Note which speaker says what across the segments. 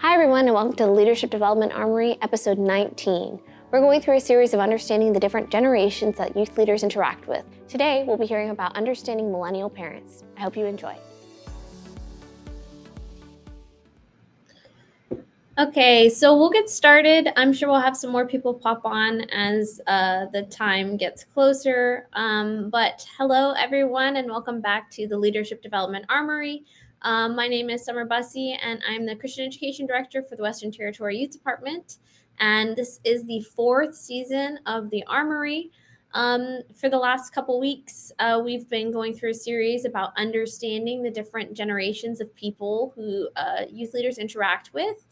Speaker 1: Hi everyone, and welcome to the Leadership Development Armory, episode 19. We're going through a series of understanding the different generations that youth leaders interact with. Today, we'll be hearing about understanding millennial parents. I hope you enjoy.
Speaker 2: Okay, so we'll get started. I'm sure we'll have some more people pop on as the time gets closer. But hello, everyone, and welcome back to the Leadership Development Armory. My name is Summer Bussey, and I'm the Christian Education Director for the Western Territory Youth Department. And this is the 4th season of the Armory. For the last couple weeks, we've been going through a series about understanding the different generations of people who youth leaders interact with.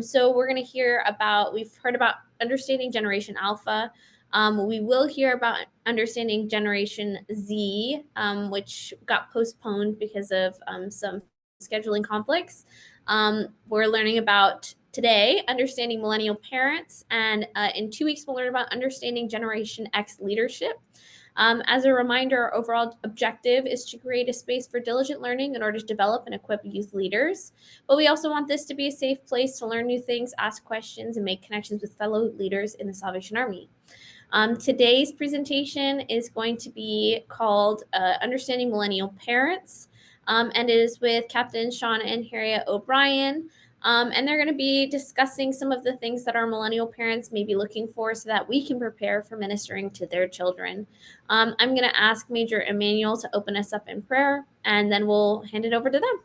Speaker 2: So we're going to hear about, we've heard about understanding Generation Alpha. We will hear about understanding Generation Z, which got postponed because of some scheduling conflicts. We're learning about today, understanding millennial parents, and in 2 weeks, we'll learn about understanding Generation X leadership. As a reminder, our overall objective is to create a space for diligent learning in order to develop and equip youth leaders. But we also want this to be a safe place to learn new things, ask questions, and make connections with fellow leaders in the Salvation Army. Today's presentation is going to be called Understanding Millennial Parents, and it is with Captain Sean and Harriet O'Brien. And they're going to be discussing some of the things that our millennial parents may be looking for so that we can prepare for ministering to their children. I'm going to ask Major Emmanuel to open us up in prayer, and then we'll hand it over to them.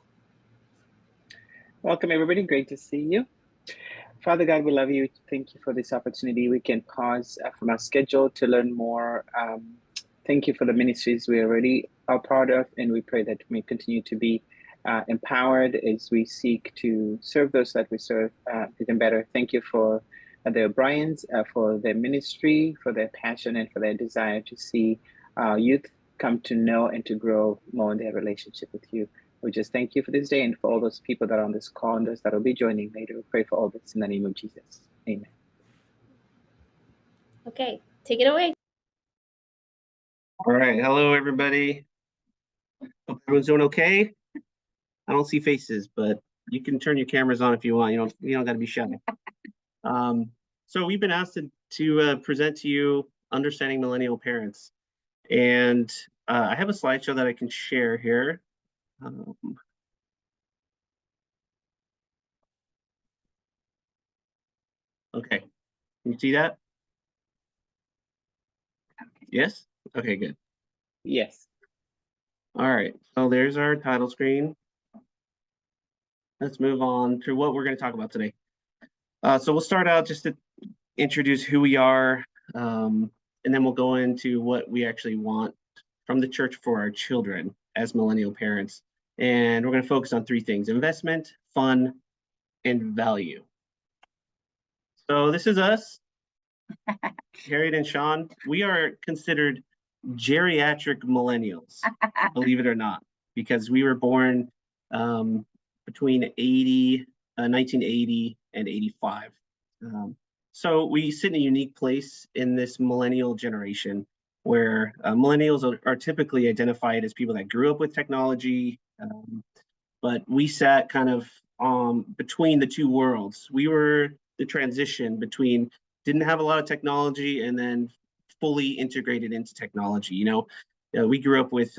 Speaker 3: Welcome, everybody. Great to see you. Father God, we love you. Thank you for this opportunity. We can pause from our schedule to learn more. Thank you for the ministries we already are part of, and we pray that we continue to be empowered as we seek to serve those that we serve even better. Thank you for the O'Briens, for their ministry, for their passion, and for their desire to see youth come to know and to grow more in their relationship with you. We just thank you for this day and for all those people that are on this call and those that will be joining later. We pray for all this in the name of Jesus. Amen.
Speaker 2: Okay, take it away.
Speaker 4: All right. Hello, everybody. Hope everyone's doing okay. I don't see faces, but you can turn your cameras on if you want. You don't got to be shy. So we've been asked to present to you understanding millennial parents, and I have a slideshow that I can share here. Okay, can you see that? Yes? Okay, good.
Speaker 3: Yes.
Speaker 4: All right, so there's our title screen. Let's move on to what we're going to talk about today. So we'll start out just to introduce who we are, and then we'll go into what we actually want from the church for our children as millennial parents. And we're going to focus on 3 things: investment, fun, and value. So this is us, Harriet and Sean. We are considered geriatric millennials, believe it or not, because we were born between 1980 and 85. So we sit in a unique place in this millennial generation where millennials are typically identified as people that grew up with technology, but we sat kind of between the 2 worlds. We were the transition between didn't have a lot of technology and then fully integrated into technology. We grew up with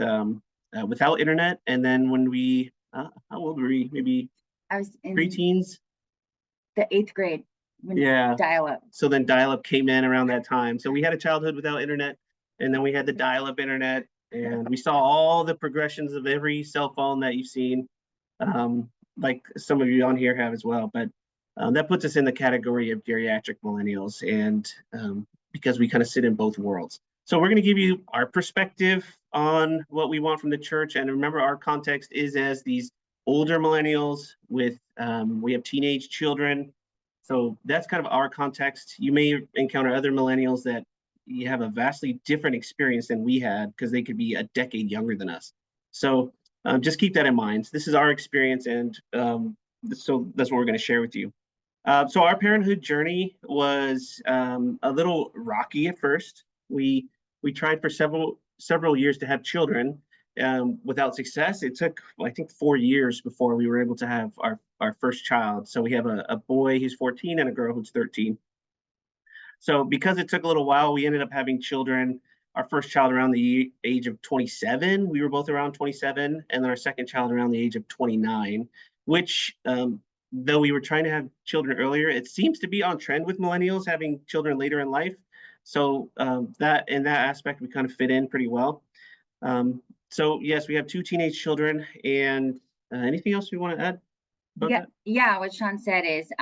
Speaker 4: without internet, and then when we how old were we? Maybe
Speaker 5: I was in
Speaker 4: preteens,
Speaker 5: the 8th grade when dial-up.
Speaker 4: So then dial-up came in around that time. So we had a childhood without internet, and then we had the dial-up internet, and we saw all the progressions of every cell phone that you've seen, like some of you on here have as well. But that puts us in the category of geriatric millennials, and because we kind of sit in both worlds. So we're going to give you our perspective on what we want from the church. And remember, our context is as these older millennials with, we have teenage children. So that's kind of our context. You may encounter other millennials that you have a vastly different experience than we had because they could be a decade younger than us. So just keep that in mind. This is our experience, and so that's what we're going to share with you. So our parenthood journey was a little rocky at first. We tried for several years to have children, without success. It took, I think, 4 years before we were able to have our first child. So we have a boy who's 14 and a girl who's 13. So because it took a little while, we ended up having children. Our first child around the age of 27. We were both around 27, and then our second child around the age of 29. Which, though we were trying to have children earlier, it seems to be on trend with millennials having children later in life. So that in that aspect, we kind of fit in pretty well. So yes, we have 2 teenage children, and anything else we want to add about
Speaker 5: Yeah,
Speaker 4: that?
Speaker 5: yeah. What Sean said is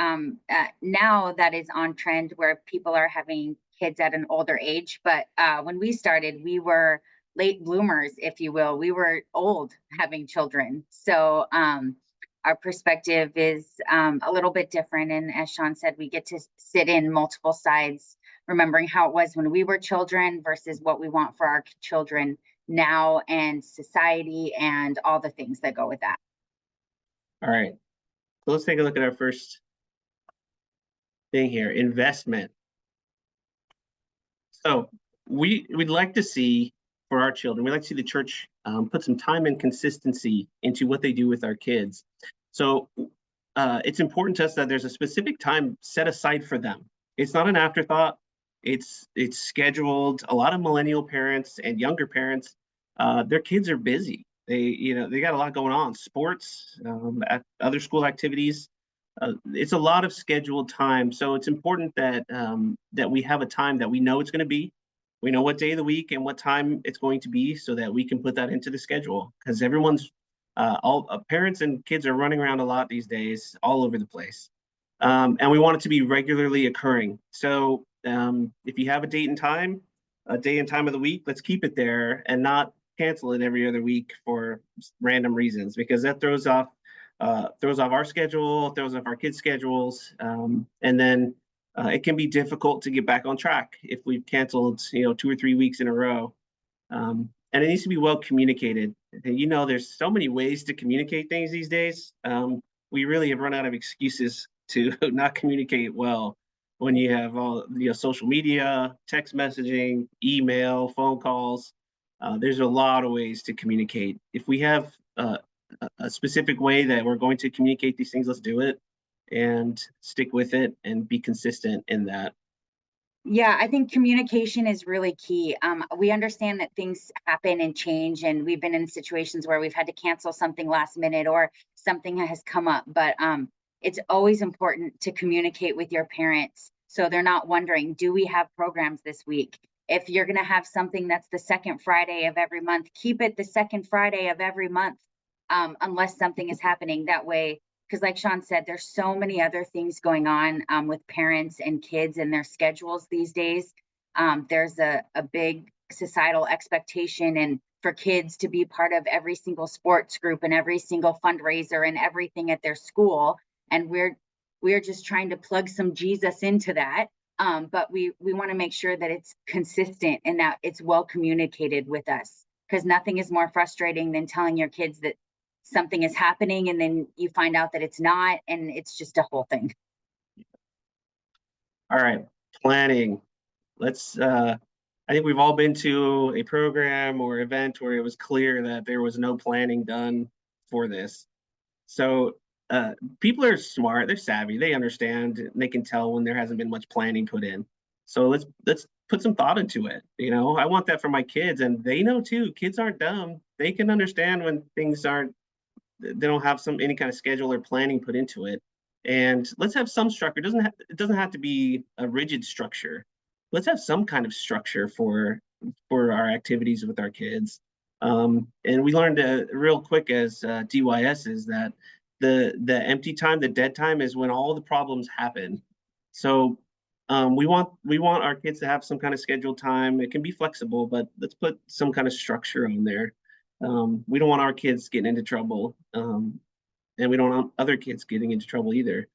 Speaker 5: now that is on trend where people are having kids at an older age. But when we started, we were late bloomers, if you will. We were old having children. So our perspective is a little bit different. And as Sean said, we get to sit in multiple sides, remembering how it was when we were children versus what we want for our children now, and society and all the things that go with that.
Speaker 4: All right. So let's take a look at our first thing here, investment. So we'd like to see for our children, we'd like to see the church put some time and consistency into what they do with our kids. So it's important to us that there's a specific time set aside for them. It's not an afterthought. It's scheduled. A lot of millennial parents and younger parents, their kids are busy. They got a lot going on, sports, other school activities. It's a lot of scheduled time, so it's important that that we have a time that we know it's going to be. We know what day of the week and what time it's going to be, so that we can put that into the schedule. Because everyone's all parents and kids are running around a lot these days, all over the place, and we want it to be regularly occurring. So if you have a date and time, a day and time of the week, let's keep it there and not cancel it every other week for random reasons, because that throws off our schedule, throws off our kids' schedules, and then it can be difficult to get back on track if we've canceled, 2 or 3 weeks in a row. And it needs to be well communicated. And there's so many ways to communicate things these days. We really have run out of excuses to not communicate well when you have all social media, text messaging, email, phone calls. There's a lot of ways to communicate. If we have a specific way that we're going to communicate these things, let's do it and stick with it and be consistent in that.
Speaker 5: Yeah, I think communication is really key. We understand that things happen and change, and we've been in situations where we've had to cancel something last minute or something has come up. But it's always important to communicate with your parents so they're not wondering, do we have programs this week? If you're going to have something that's the second Friday of every month, keep it the second Friday of every month, unless something is happening that way. Because like Sean said, there's so many other things going on with parents and kids and their schedules these days. There's a big societal expectation and for kids to be part of every single sports group and every single fundraiser and everything at their school. And we're just trying to plug some Jesus into that. But we want to make sure that it's consistent and that it's well communicated with us, because nothing is more frustrating than telling your kids that something is happening and then you find out that it's not, and it's just a whole thing.
Speaker 4: All right, planning. I think we've all been to a program or event where it was clear that there was no planning done for this. So people are smart, they're savvy, they understand, and they can tell when there hasn't been much planning put in. So let's put some thought into it. I want that for my kids, and they know too. Kids aren't dumb. They can understand when things they don't have any kind of schedule or planning put into it. And let's have some structure. It doesn't have to be a rigid structure. Let's have some kind of structure for our activities with our kids. And we learned real quick as DYS is that the empty time, the dead time, is when all the problems happen. So we want our kids to have some kind of scheduled time. It can be flexible, but let's put some kind of structure on there. We don't want our kids getting into trouble, and we don't want other kids getting into trouble either.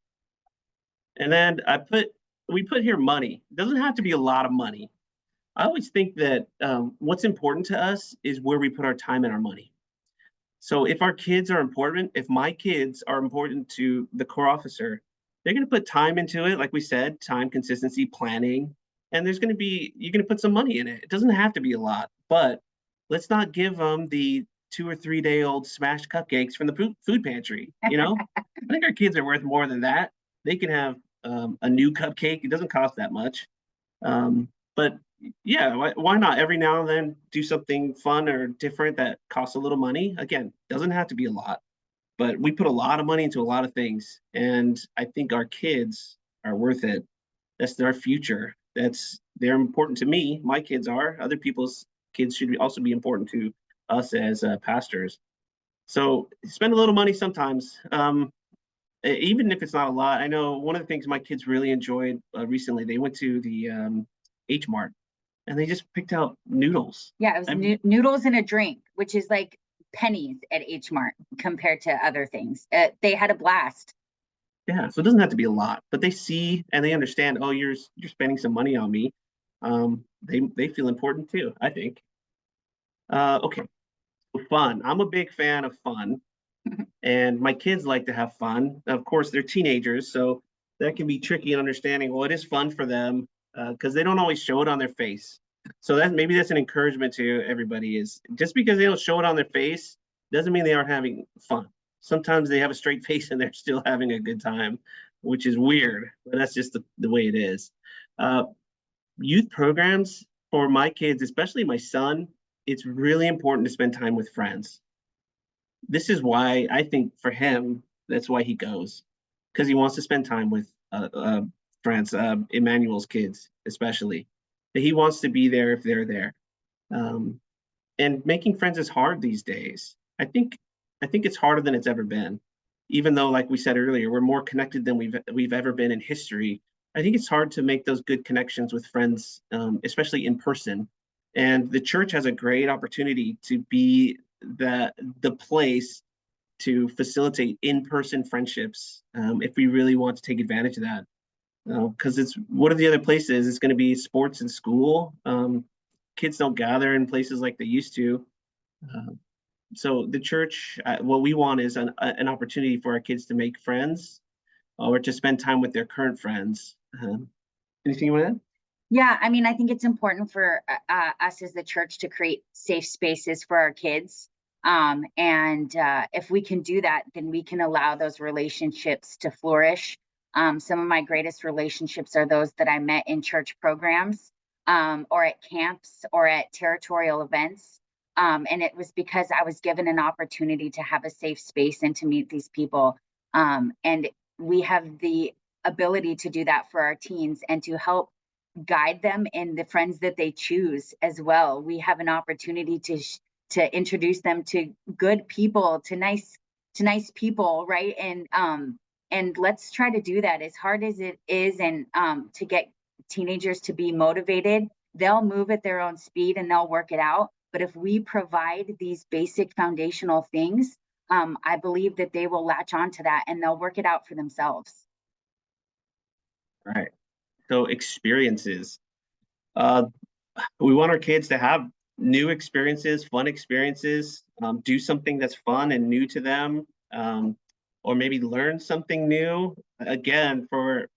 Speaker 4: And then we put here money. It doesn't have to be a lot of money. I always think that what's important to us is where we put our time and our money. So if our kids are important, if my kids are important to the Corps officer, they're going to put time into it. Like we said, time, consistency, planning, and you're going to put some money in it. It doesn't have to be a lot, but let's not give them the 2 or 3 day old smashed cupcakes from the food pantry, you know? I think our kids are worth more than that. They can have a new cupcake. It doesn't cost that much. But yeah, why not every now and then do something fun or different that costs a little money? Again, doesn't have to be a lot, but we put a lot of money into a lot of things. And I think our kids are worth it. That's their future. They're important to me. My kids are. Other people's kids should also be important to us as pastors. So spend a little money sometimes, even if it's not a lot. I know one of the things my kids really enjoyed recently. They went to the H Mart and they just picked out noodles.
Speaker 5: Yeah, it was noodles and a drink, which is like pennies at H Mart compared to other things. They had a blast.
Speaker 4: Yeah, so it doesn't have to be a lot, but they see and they understand. Oh, you're spending some money on me. They feel important too, I think. Okay, so fun. I'm a big fan of fun, and my kids like to have fun. Of course, they're teenagers, so that can be tricky in understanding. Well, it is fun for them because they don't always show it on their face. So maybe that's an encouragement to everybody. Is just because they don't show it on their face doesn't mean they aren't having fun. Sometimes they have a straight face and they're still having a good time, which is weird, but that's just the way it is. Youth programs for my kids, especially my son, it's really important to spend time with friends. This is why I think for him, that's why he goes, because he wants to spend time with friends, Emmanuel's kids, especially. He wants to be there if they're there. And making friends is hard these days. I think it's harder than it's ever been. Even though, like we said earlier, we're more connected than we've ever been in history. I think it's hard to make those good connections with friends, especially in person. And the church has a great opportunity to be the place to facilitate in-person friendships if we really want to take advantage of that. Because it's what are the other places? It's going to be sports and school. Kids don't gather in places like they used to. So the church, what we want is an opportunity for our kids to make friends or to spend time with their current friends. Anything you want to add?
Speaker 5: Yeah, I mean, I think it's important for us as the church to create safe spaces for our kids. And if we can do that, then we can allow those relationships to flourish. Some of my greatest relationships are those that I met in church programs or at camps or at territorial events. And it was because I was given an opportunity to have a safe space and to meet these people. And we have the ability to do that for our teens and to help guide them in the friends that they choose as well. We have an opportunity to introduce them to good people, to nice people, right? And let's try to do that as hard as it is, and to get teenagers to be motivated. They'll move at their own speed and they'll work it out. But if we provide these basic foundational things, I believe that they will latch on to that and they'll work it out for themselves.
Speaker 4: Right. So experiences. We want our kids to have new experiences, fun experiences, do something that's fun and new to them, or maybe learn something new. Again, for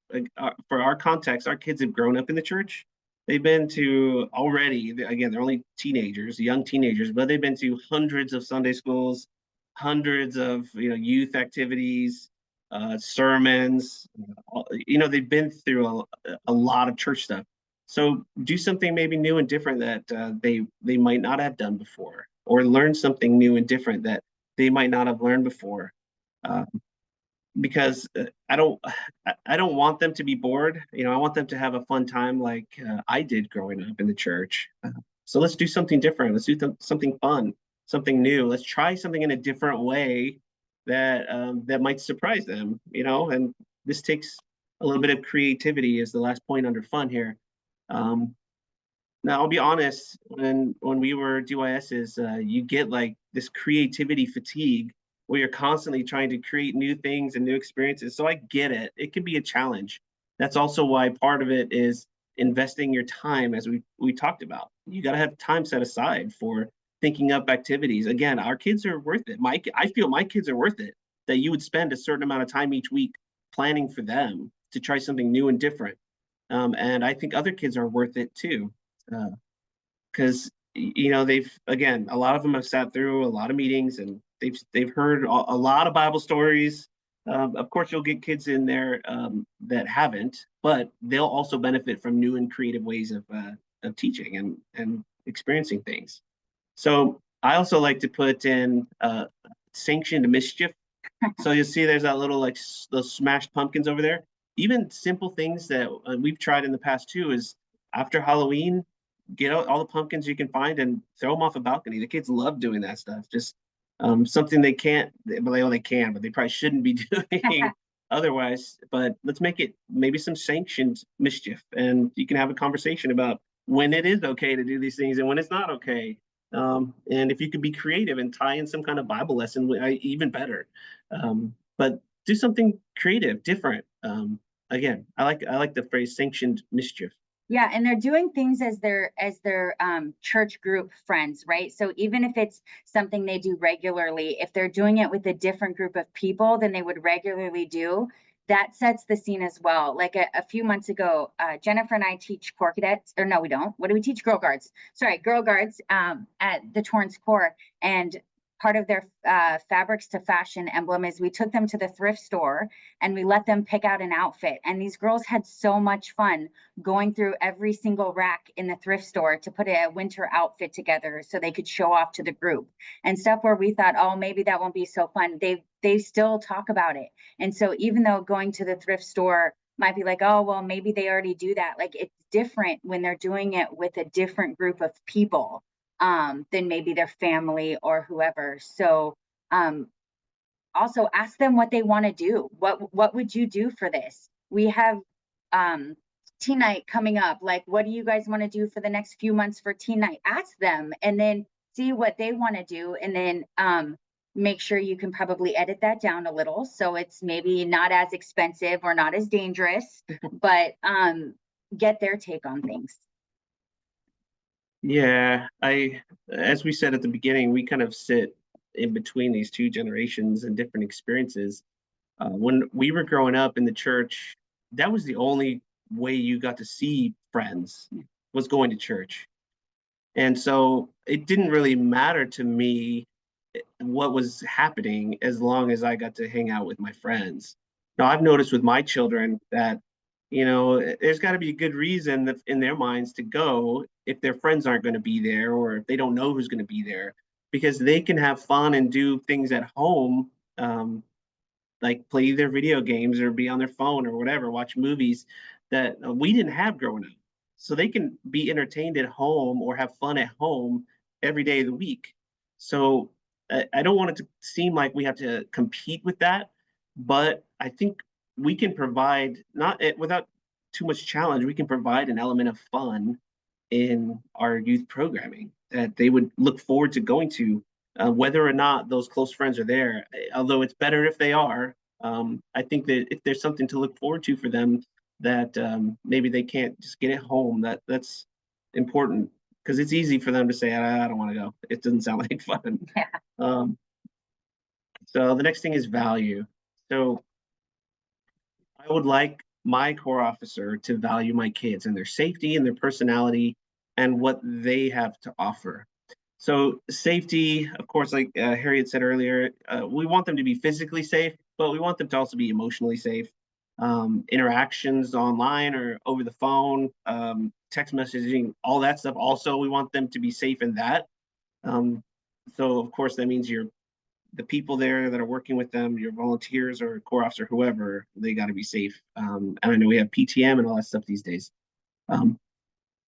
Speaker 4: our context, our kids have grown up in the church. They've been to already, again, they're only teenagers, young teenagers, but they've been to hundreds of Sunday schools, hundreds of youth activities, sermons. They've been through a lot of church stuff. So do something maybe new and different that they might not have done before, or learn something new and different that they might not have learned before. Because I don't want them to be bored. I want them to have a fun time like I did growing up in the church. So let's do something different. Let's do something fun, something new. Let's try something in a different way that might surprise them. And this takes a little bit of creativity as the last point under fun here. Now I'll be honest, when we were DYSs, you get like this creativity fatigue where you're constantly trying to create new things and new experiences. So I get it. It can be a challenge. That's also why part of it is investing your time, as we talked about. You got to have time set aside for thinking up activities. Again, our kids are worth it. I feel my kids are worth it, that you would spend a certain amount of time each week planning for them to try something new and different. And I think other kids are worth it too. Because they've, again, a lot of them have sat through a lot of meetings, and they've heard a lot of Bible stories. Of course, you'll get kids in there that haven't, but they'll also benefit from new and creative ways of teaching and experiencing things. So I also like to put in sanctioned mischief. So you'll see there's that little, like, those smashed pumpkins over there. Even simple things that we've tried in the past too is, after Halloween, get out all the pumpkins you can find and throw them off a balcony. The kids love doing that stuff. Just something they can't, well, they can, but they probably shouldn't be doing otherwise. But let's make it maybe some sanctioned mischief, and you can have a conversation about when it is okay to do these things and when it's not okay. And if you could be creative and tie in some kind of Bible lesson, even better. But do something creative, different. Again, I like the phrase sanctioned mischief.
Speaker 5: Yeah, and they're doing things as their church group friends, right? So even if it's something they do regularly, if they're doing it with a different group of people than they would regularly do, that sets the scene as well. Like a few months ago, Jennifer and I teach core cadets, or no, we don't. What do we teach? Girl Guards. Sorry, Girl Guards at the Torrance Corps. And part of their fabrics to fashion emblem is we took them to the thrift store and we let them pick out an outfit. And these girls had so much fun going through every single rack in the thrift store to put a winter outfit together so they could show off to the group, and stuff where we thought, oh, maybe that won't be so fun. They still talk about it. And so even though going to the thrift store might be like, oh, well, maybe they already do that, like, it's different when they're doing it with a different group of people than maybe their family or whoever. So also ask them what they want to do. What would you do for this? We have teen night coming up. Like, what do you guys want to do for the next few months for teen night? Ask them and then see what they want to do, and then make sure you can probably edit that down a little so it's maybe not as expensive or not as dangerous, but get their take on things.
Speaker 4: Yeah, as we said at the beginning, we kind of sit in between these two generations and different experiences. When we were growing up in the church, that was the only way you got to see friends, was going to church. And so it didn't really matter to me what was happening as long as I got to hang out with my friends. Now, I've noticed with my children that, there's got to be a good reason that in their minds to go if their friends aren't going to be there, or if they don't know who's going to be there, because they can have fun and do things at home, like play their video games or be on their phone or whatever, watch movies that we didn't have growing up. So they can be entertained at home or have fun at home every day of the week. So I don't want it to seem like we have to compete with that, but I think we can provide, not without too much challenge, we can provide an element of fun in our youth programming that they would look forward to going to, whether or not those close friends are there. Although it's better if they are, I think that if there's something to look forward to for them that maybe they can't just get at home, that's important, because it's easy for them to say, I don't want to go. It doesn't sound like fun.
Speaker 5: Yeah.
Speaker 4: So the next thing is value. So I would like my corps officer to value my kids and their safety and their personality and what they have to offer. So safety, of course, like Harriet said earlier, we want them to be physically safe, but we want them to also be emotionally safe. Interactions online or over the phone, text messaging, all that stuff. Also, we want them to be safe in that. So of course, that means the people there that are working with them, your volunteers or corps officer, whoever, they got to be safe. And I know we have PTM and all that stuff these days.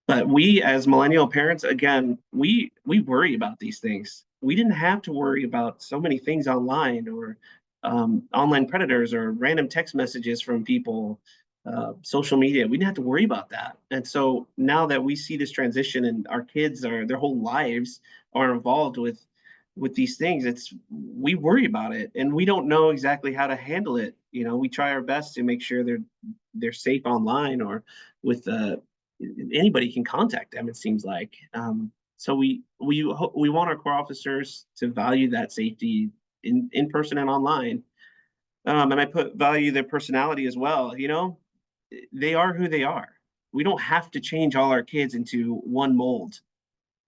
Speaker 4: But we, as millennial parents, again, we worry about these things. We didn't have to worry about so many things online, or online predators, or random text messages from people, social media. We didn't have to worry about that. And so now that we see this transition and our kids their whole lives are involved with these things, we worry about it, and we don't know exactly how to handle it. We try our best to make sure they're safe online, or with anybody can contact them, it seems like. So we want our corps officers to value that safety in person and online. And I value their personality as well. They are who they are. We don't have to change all our kids into one mold.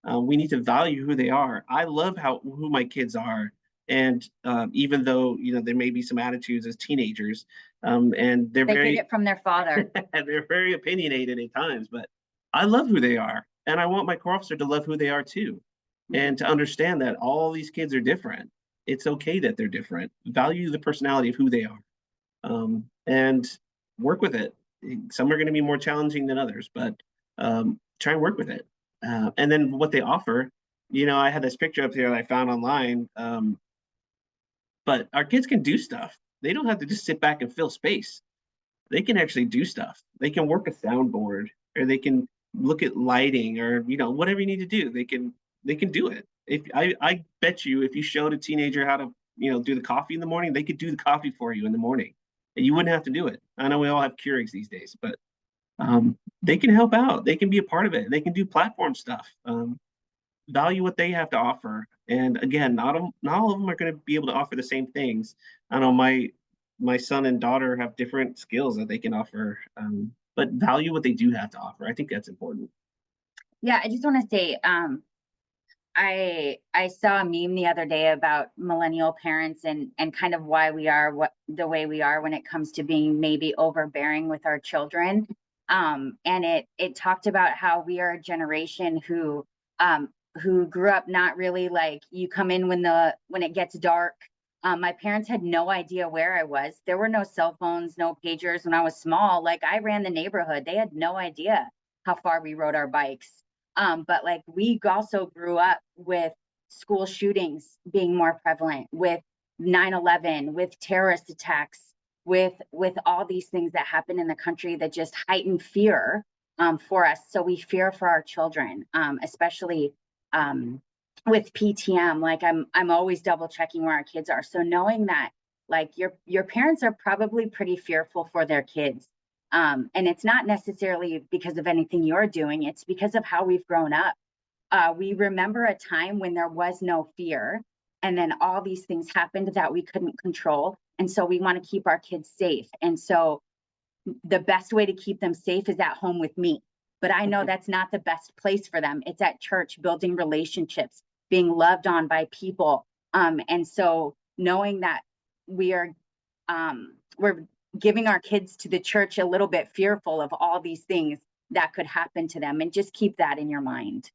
Speaker 4: We need to value who they are. I love who my kids are. And even though, there may be some attitudes as teenagers, and
Speaker 5: They get it from their father.
Speaker 4: they're very opinionated at times, but I love who they are. And I want my core officer to love who they are too. And to understand that all these kids are different. It's okay that they're different. Value the personality of who they are, and work with it. Some are going to be more challenging than others, but try and work with it. And then what they offer, I had this picture up here that I found online, but our kids can do stuff. They don't have to just sit back and fill space. They can actually do stuff. They can work a soundboard, or they can look at lighting, or whatever you need to do. They can do it. If I bet you, if you showed a teenager how to do the coffee in the morning, they could do the coffee for you in the morning, and you wouldn't have to do it. I know we all have Keurigs these days, but they can help out. They can be a part of it. They can do platform stuff. Value what they have to offer. And again, not all of them are going to be able to offer the same things. I know my son and daughter have different skills that they can offer, but value what they do have to offer. I think that's important.
Speaker 5: Yeah, I just want to say, I saw a meme the other day about millennial parents and kind of why we are the way we are when it comes to being maybe overbearing with our children. And it talked about how we are a generation who grew up not really, like, you come in when it gets dark. My parents had no idea where I was. There were no cell phones, no pagers when I was small. Like, I ran the neighborhood. They had no idea how far we rode our bikes. But like, we also grew up with school shootings being more prevalent, with 9/11, with terrorist attacks, with all these things that happen in the country that just heighten fear for us. So we fear for our children, especially with PTM. Like, I'm always double checking where our kids are. So knowing that, like, your parents are probably pretty fearful for their kids. And it's not necessarily because of anything you're doing, it's because of how we've grown up. We remember a time when there was no fear, and then all these things happened that we couldn't control. And so we want to keep our kids safe. And so the best way to keep them safe is at home with me. But I know that's not the best place for them. It's at church, building relationships, being loved on by people. And so knowing that we're giving our kids to the church a little bit fearful of all these things that could happen to them, and just keep that in your mind.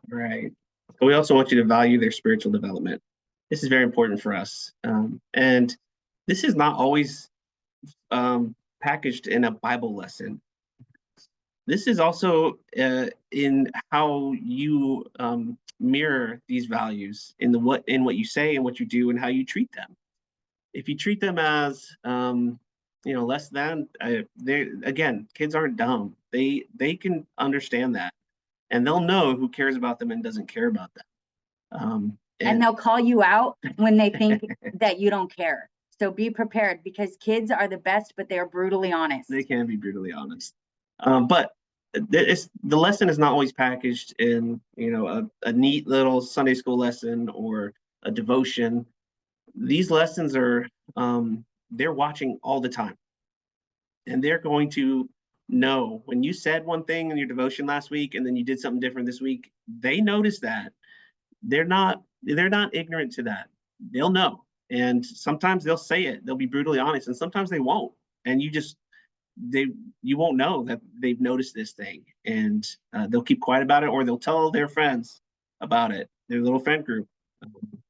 Speaker 4: Right. But we also want you to value their spiritual development. This is very important for us. And this is not always packaged in a Bible lesson. This is also in how you mirror these values in what you say and what you do and how you treat them. If you treat them as less than, again, kids aren't dumb. They can understand that, and they'll know who cares about them and doesn't care about them.
Speaker 5: And they'll call you out when they think that you don't care. So be prepared, because kids are the best, but they're brutally honest.
Speaker 4: They can be brutally honest. But the lesson is not always packaged in a neat little Sunday school lesson or a devotion. These lessons are they're watching all the time, and they're going to know when you said one thing in your devotion last week and then you did something different this week. They notice that. They're not ignorant to that. They'll know, and sometimes they'll say it. They'll be brutally honest, and sometimes they won't, and you won't know that they've noticed this thing, and they'll keep quiet about it, or they'll tell their friends about it, their little friend group,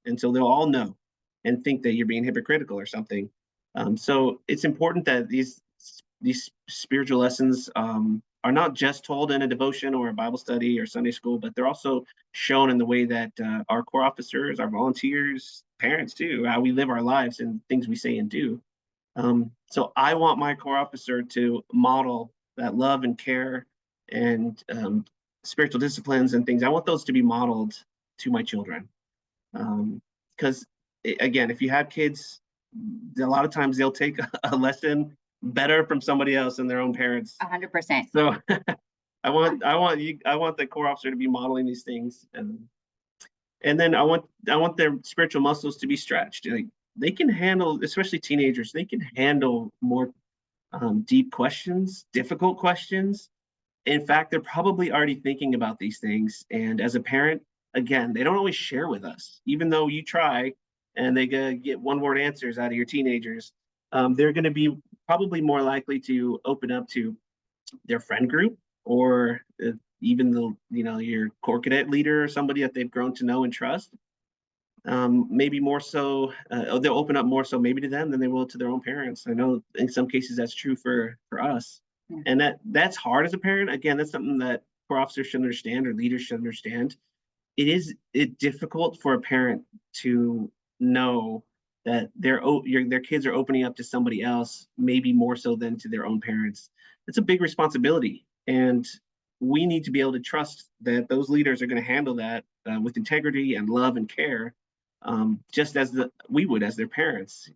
Speaker 4: until they'll all know and think that you're being hypocritical or something. So it's important that these spiritual lessons are not just told in a devotion or a Bible study or Sunday school, but they're also shown in the way that our core officers, our volunteers, parents too, how we live our lives and things we say and do. So I want my core officer to model that love and care and spiritual disciplines and things. I want those to be modeled to my children. Because again, if you have kids, a lot of times they'll take a lesson better from somebody else than their own parents.
Speaker 5: 100%.
Speaker 4: So I want the core officer to be modeling these things, and then I want their spiritual muscles to be stretched. Like, they can handle, especially teenagers, they can handle more deep questions, difficult questions, In fact, they're probably already thinking about these things. And as a parent, again, they don't always share with us, even though you try and they get one-word answers out of your teenagers. They're going to be probably more likely to open up to their friend group, or even your core cadet leader, or somebody that they've grown to know and trust. Maybe more so, they'll open up more so maybe to them than they will to their own parents. I know in some cases that's true for us.
Speaker 5: Yeah.
Speaker 4: And that's hard as a parent. Again, that's something that core officers should understand, or leaders should understand. It's difficult for a parent to know that their kids are opening up to somebody else, maybe more so than to their own parents. It's a big responsibility, and we need to be able to trust that those leaders are going to handle that with integrity and love and care, just as we would as their parents.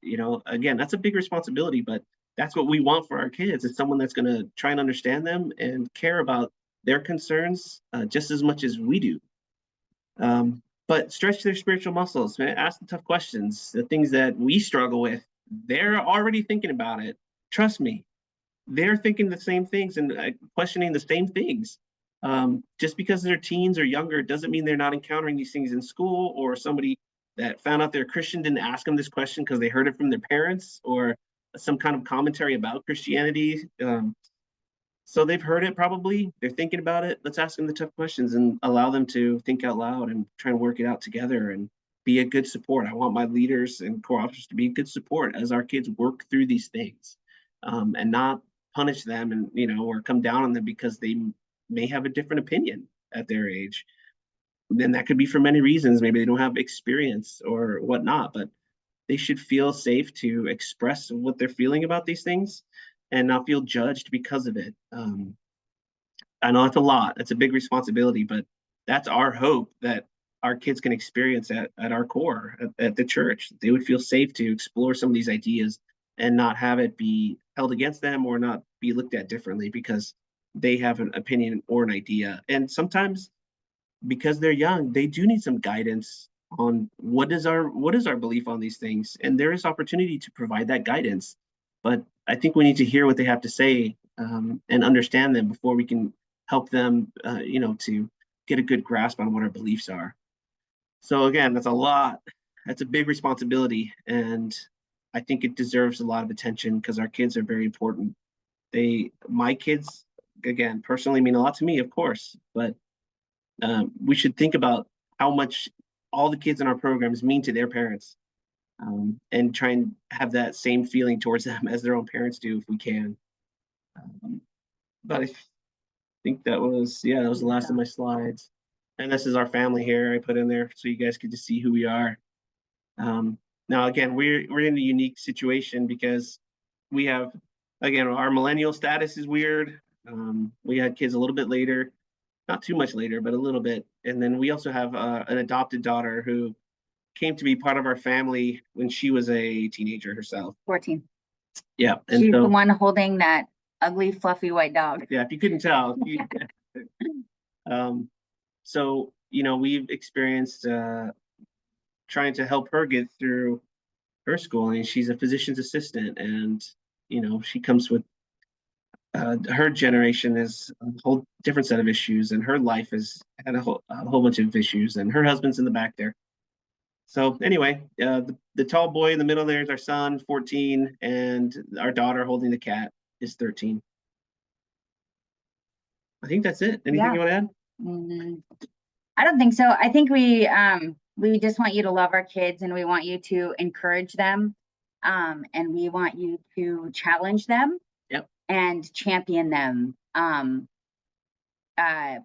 Speaker 4: Again, that's a big responsibility, but that's what we want for our kids, is someone that's going to try and understand them and care about their concerns just as much as we do. But stretch their spiritual muscles, man. Ask the tough questions, the things that we struggle with. They're already thinking about it. Trust me, they're thinking the same things and questioning the same things. Just because they're teens or younger doesn't mean they're not encountering these things in school, or somebody that found out they're a Christian didn't ask them this question because they heard it from their parents or some kind of commentary about Christianity. So they've heard it probably, they're thinking about it. Let's ask them the tough questions and allow them to think out loud and try and work it out together and be a good support. I want my leaders and core officers to be a good support as our kids work through these things, and not punish them and, or come down on them because they may have a different opinion at their age. Then that could be for many reasons. Maybe they don't have experience or whatnot, but they should feel safe to express what they're feeling about these things and not feel judged because of it. I know it's a lot. It's a big responsibility, but that's our hope, that our kids can experience at our core, at the church. They would feel safe to explore some of these ideas and not have it be held against them or not be looked at differently because they have an opinion or an idea. And sometimes, because they're young, they do need some guidance on what is our belief on these things. And there is opportunity to provide that guidance. But I think we need to hear what they have to say, and understand them before we can help them, to get a good grasp on what our beliefs are. So again, that's a lot. That's a big responsibility. And I think it deserves a lot of attention because our kids are very important. My kids, again, personally mean a lot to me, of course, but we should think about how much all the kids in our programs mean to their parents, and try and have that same feeling towards them as their own parents do if we can. But I think that was the last of my slides. And this is our family here I put in there so you guys could just see who we are. Now, again, we're in a unique situation because we have, again, our millennial status is weird. We had kids a little bit later, not too much later, but a little bit. And then we also have an adopted daughter who came to be part of our family when she was a teenager herself.
Speaker 5: 14.
Speaker 4: Yeah. And
Speaker 5: She's
Speaker 4: so,
Speaker 5: the one holding that ugly, fluffy white dog.
Speaker 4: yeah, if you couldn't tell. So, we've experienced trying to help her get through her schooling. She's a physician's assistant, and, she comes with her generation is a whole different set of issues, and her life has had a whole bunch of issues, and her husband's in the back there. So anyway, the tall boy in the middle there is our son, 14, and our daughter holding the cat is 13. I think that's it. Anything you want to add?
Speaker 5: I don't think so. I think we just want you to love our kids, and we want you to encourage them, and we want you to challenge them.
Speaker 4: Yep. And
Speaker 5: champion them.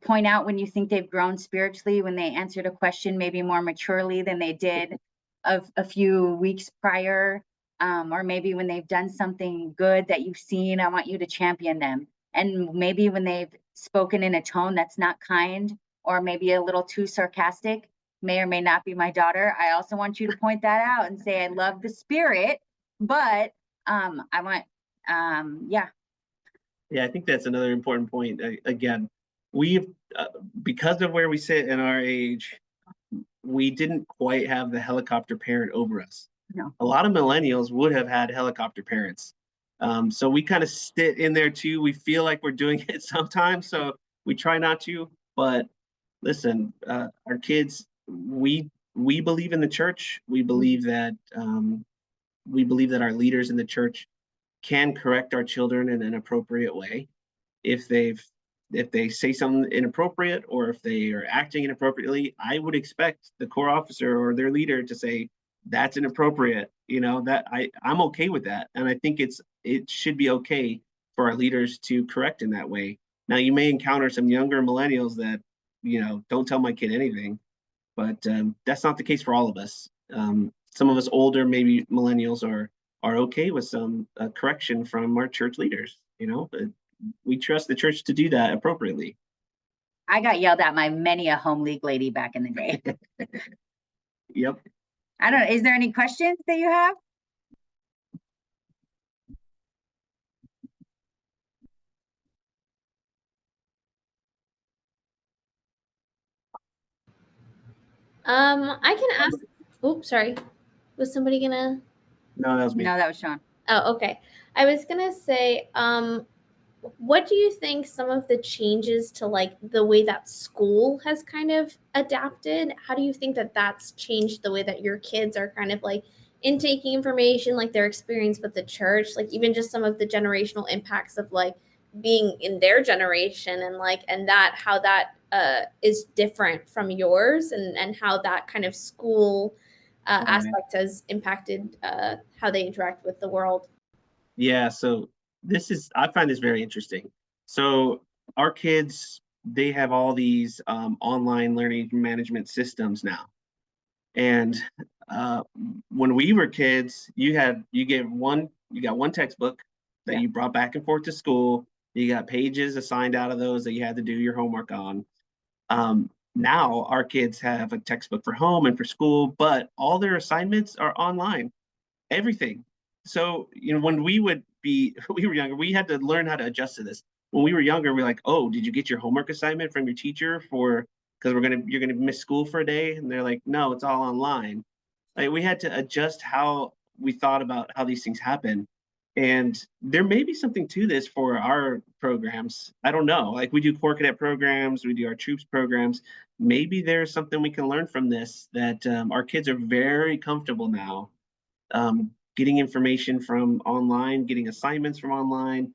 Speaker 5: Point out when you think they've grown spiritually, when they answered a question maybe more maturely than they did a few weeks prior, or maybe when they've done something good that you've seen. I want you to champion them. And maybe when they've spoken in a tone that's not kind, or maybe a little too sarcastic, may or may not be my daughter. I also want you to point that out and say, I love the spirit, but I want, yeah.
Speaker 4: Yeah, I think that's another important point. Again, we've, because of where we sit in our age, we didn't quite have the helicopter parent over us.
Speaker 5: No.
Speaker 4: A lot of millennials would have had helicopter parents. So we kind of sit in there too. We feel like we're doing it sometimes, so we try not to. But listen, our kids, we believe in the church. We believe that our leaders in the church can correct our children in an appropriate way if they say something inappropriate or if they are acting inappropriately. I would expect the core officer or their leader to say that's inappropriate. That I'm okay with that, and I think it should be okay for our leaders to correct in that way. Now, you may encounter some younger millennials that don't tell my kid anything, but that's not the case for all of us. Some of us older, maybe millennials, are okay with some correction from our church leaders. But we trust the church to do that appropriately.
Speaker 5: I got yelled at by many a home league lady back in the day.
Speaker 4: Yep.
Speaker 5: I don't know. Is there any questions that you have?
Speaker 2: I can ask. Oops, sorry. Was somebody gonna?
Speaker 4: No, that was me.
Speaker 5: No, that was Sean.
Speaker 2: Oh, okay. I was gonna say, what do you think some of the changes to like the way that school has kind of adapted? How do you think that that's changed the way that your kids are kind of like intaking information, like their experience with the church, like even just some of the generational impacts of like being in their generation and like and that how that is different from yours and how that kind of school aspect has impacted how they interact with the world?
Speaker 4: Yeah, so I find this very interesting. So our kids, they have all these online learning management systems now. And uh, when we were kids, you got one textbook that you brought back and forth to school. You got pages assigned out of those that you had to do your homework on. Now our kids have a textbook for home and for school, but all their assignments are online. Everything. So, when we were younger, we had to learn how to adjust to this. When we were younger, we're like, oh, did you get your homework assignment from your teacher because you're gonna miss school for a day? And they're like, no, it's all online. Like, we had to adjust how we thought about how these things happen. And there may be something to this for our programs. I don't know. Like, we do Corps Cadet programs, we do our troops programs. Maybe there's something we can learn from this that our kids are very comfortable now getting information from online, getting assignments from online,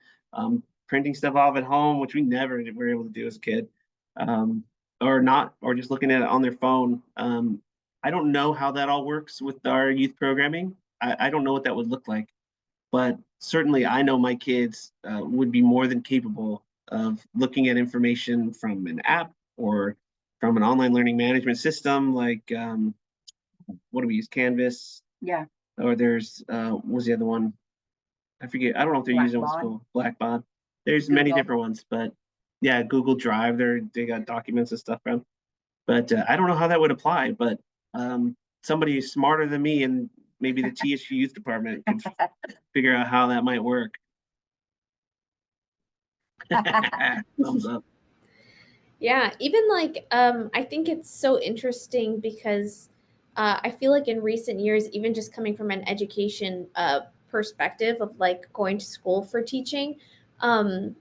Speaker 4: printing stuff off at home, which we never were able to do as a kid, or just looking at it on their phone. I don't know how that all works with our youth programming. I don't know what that would look like, but certainly I know my kids would be more than capable of looking at information from an app or from an online learning management system like what do we use, Canvas?
Speaker 5: Yeah.
Speaker 4: Or there's what was the other one? I forget. I don't know if they're using it in school. Blackbaud. There's many different ones, but yeah, Google Drive. They got documents and stuff from. But I don't know how that would apply. But somebody smarter than me and maybe the TSU Youth Department could figure out how that might work. Thumbs up.
Speaker 2: Yeah, even like I think it's so interesting because I feel like in recent years, even just coming from an education perspective of like going to school for teaching, the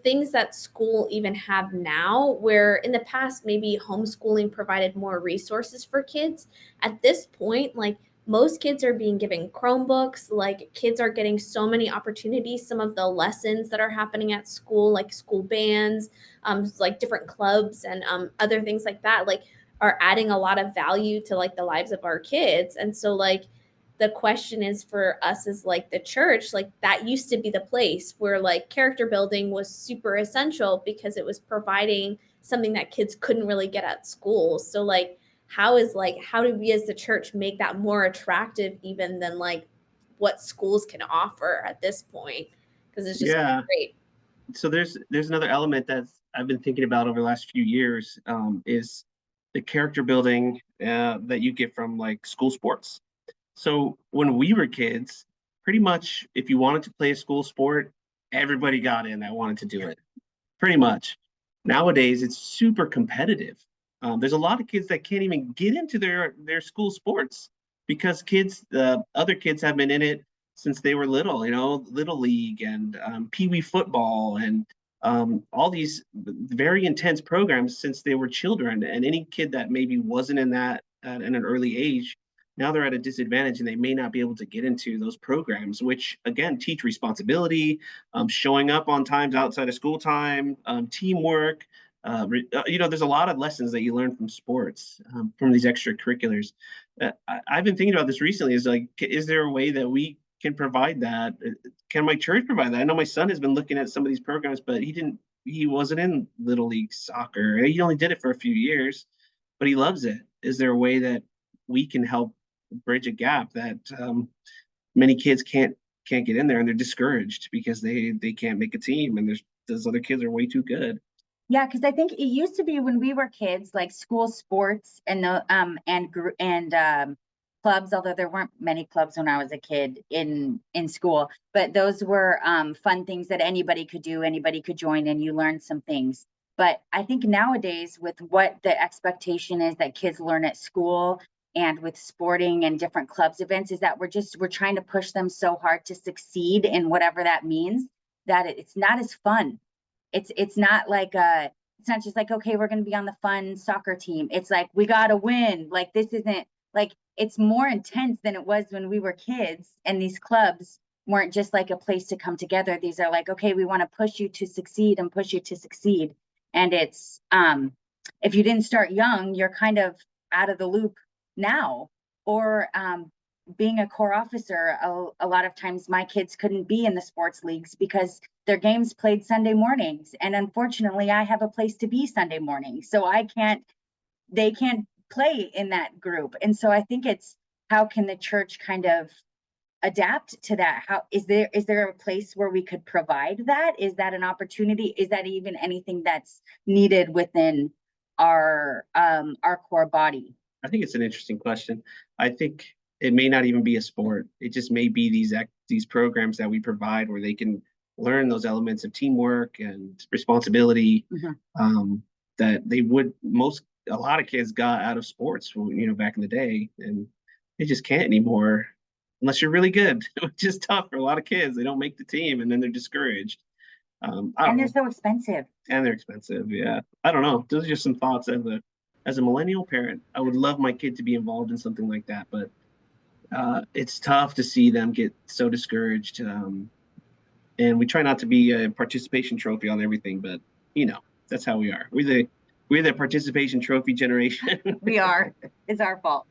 Speaker 2: things that school even have now, where in the past maybe homeschooling provided more resources for kids, at this point, like most kids are being given Chromebooks, like kids are getting so many opportunities. Some of the lessons that are happening at school, like school bands, like different clubs and other things like that, like are adding a lot of value to like the lives of our kids. And so like the question is for us as like the church, like that used to be the place where like character building was super essential because it was providing something that kids couldn't really get at school. So like how do we as the church make that more attractive even than like what schools can offer at this point? Because it's just great.
Speaker 4: So there's another element that I've been thinking about over the last few years is the character building that you get from like school sports. So when we were kids, pretty much if you wanted to play a school sport, everybody got in that wanted to do it. Pretty much. Nowadays, it's super competitive. There's a lot of kids that can't even get into their school sports because other kids have been in it since they were little, Little League and Pee Wee football and all these very intense programs since they were children. And any kid that maybe wasn't in that at an early age, now they're at a disadvantage and they may not be able to get into those programs, which again teach responsibility, showing up on times outside of school time, teamwork. There's a lot of lessons that you learn from sports, from these extracurriculars. I've been thinking about this recently. Is like, is there a way that we can provide that? Can my church provide that? I know my son has been looking at some of these programs, but he wasn't in Little League soccer. He only did it for a few years, but he loves it. Is there a way that we can help bridge a gap that many kids can't get in there, and they're discouraged because they can't make a team, and those other kids are way too good?
Speaker 5: Yeah, because I think it used to be when we were kids, like school sports and clubs, although there weren't many clubs when I was a kid in school, but those were fun things that anybody could do, anybody could join, and you learned some things. But I think nowadays, with what the expectation is that kids learn at school and with sporting and different clubs events, is that we're trying to push them so hard to succeed in whatever that means, that it's not as fun. It's not like it's not just like, okay, we're going to be on the fun soccer team. It's like, we got to win. Like, this isn't like, it's more intense than it was when we were kids, and these clubs weren't just like a place to come together. These are like, okay, we want to push you to succeed and push you to succeed. And it's if you didn't start young, you're kind of out of the loop now. Or being a corps officer, a lot of times my kids couldn't be in the sports leagues because their games played Sunday mornings. And unfortunately, I have a place to be Sunday morning. So they can't play in that group. And so I think it's, how can the church kind of adapt to that? How is there a place where we could provide that? Is that an opportunity? Is that even anything that's needed within our core body?
Speaker 4: I think it's an interesting question. I think it may not even be a sport. It just may be these programs that we provide where they can learn those elements of teamwork and responsibility, that a lot of kids got out of sports, back in the day, and they just can't anymore unless you're really good, which is tough for a lot of kids. They don't make the team, and then they're discouraged.
Speaker 5: And they're so expensive.
Speaker 4: And they're expensive, yeah. I don't know. Those are just some thoughts as a millennial parent. I would love my kid to be involved in something like that, but it's tough to see them get so discouraged. And we try not to be a participation trophy on everything, but that's how we are. We're the participation trophy generation.
Speaker 5: We are. It's our fault.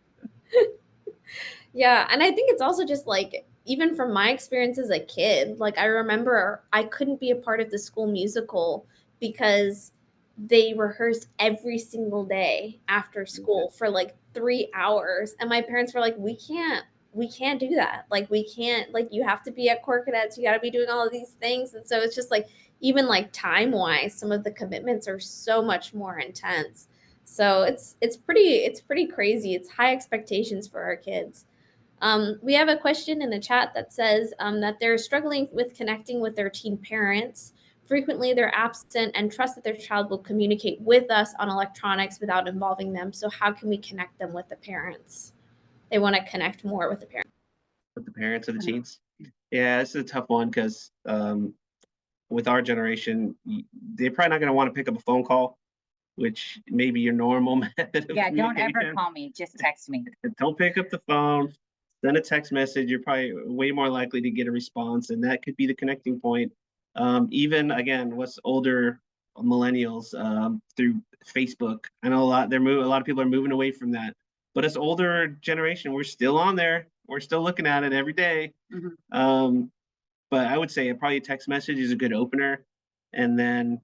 Speaker 2: Yeah, and I think it's also just like, even from my experience as a kid, like I remember I couldn't be a part of the school musical because they rehearsed every single day after school for like 3 hours, and my parents were like, we can't do that. Like, we can't, like, you have to be at Corps Cadets, you got to be doing all of these things. And so it's just like, even like time wise, some of the commitments are so much more intense. So it's pretty crazy. It's high expectations for our kids. We have a question in the chat that says that they're struggling with connecting with their teen parents. Frequently, they're absent and trust that their child will communicate with us on electronics without involving them. So how can we connect them with the parents? They want to connect more with the parents.
Speaker 4: With the parents of the teens? Yeah, this is a tough one because with our generation, they're probably not going to want to pick up a phone call, which may be your normal method of
Speaker 5: don't ever call me. Just text me.
Speaker 4: Don't pick up the phone. Send a text message. You're probably way more likely to get a response, and that could be the connecting point. Even again, what's older millennials through Facebook. I know a lot of people are moving away from that, but as older generation, we're still on there. We're still looking at it every day. But I would say probably a text message is a good opener. And then